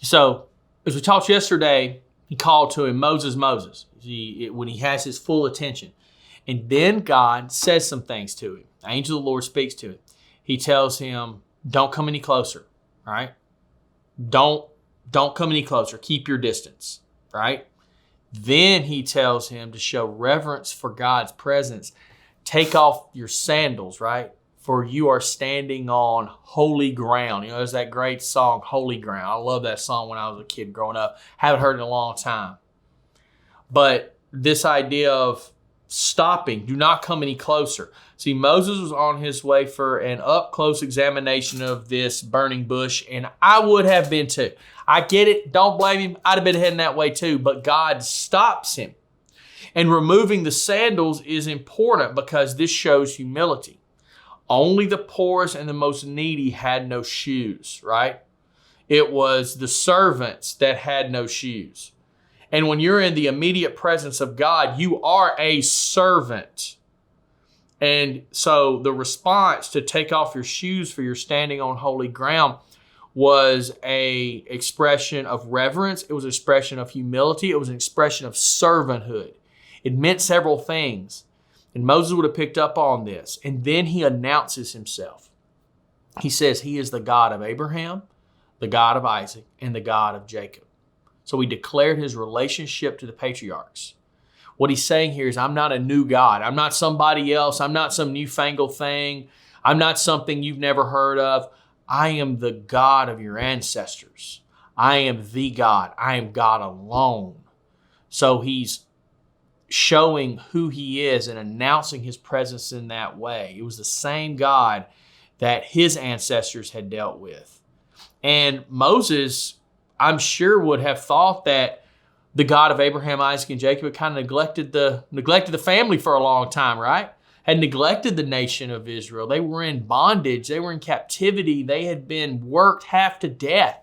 So, as we talked yesterday, he called to him, Moses, Moses, when he has his full attention. And then God says some things to him. The angel of the Lord speaks to him. He tells him, don't come any closer, right? Don't come any closer. Keep your distance, right? Then he tells him to show reverence for God's presence. Take off your sandals, right? For you are standing on holy ground. You know, there's that great song, Holy Ground. I love that song when I was a kid growing up. Haven't heard it in a long time. But this idea of stopping, do not come any closer. See, Moses was on his way for an up-close examination of this burning bush, and I would have been too. I get it. Don't blame him. I'd have been heading that way too. But God stops him. And removing the sandals is important because this shows humility. Only the poorest and the most needy had no shoes, right? It was the servants that had no shoes. And when you're in the immediate presence of God, you are a servant. And so the response to take off your shoes for your standing on holy ground was an expression of reverence. It was an expression of humility. It was an expression of servanthood. It meant several things. And Moses would have picked up on this. And then he announces himself. He says he is the God of Abraham, the God of Isaac, and the God of Jacob. So he declared his relationship to the patriarchs. What he's saying here is, I'm not a new God. I'm not somebody else. I'm not some newfangled thing. I'm not something you've never heard of. I am the God of your ancestors. I am the God. I am God alone. So he's showing who he is and announcing his presence in that way. It was the same God that his ancestors had dealt with. And Moses, I'm sure, would have thought that the God of Abraham, Isaac, and Jacob had kind of neglected the family for a long time, right? Had neglected the nation of Israel. They were in bondage. They were in captivity. They had been worked half to death.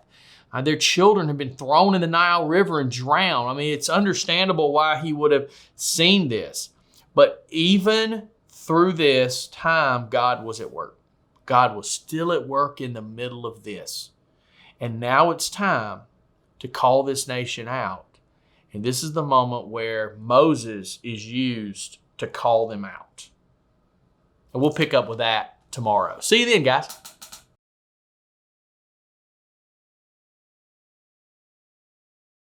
Their children had been thrown in the Nile River and drowned. I mean, it's understandable why he would have seen this. But even through this time, God was at work. God was still at work in the middle of this. And now it's time to call this nation out. And this is the moment where Moses is used to call them out. And we'll pick up with that tomorrow. See you then, guys.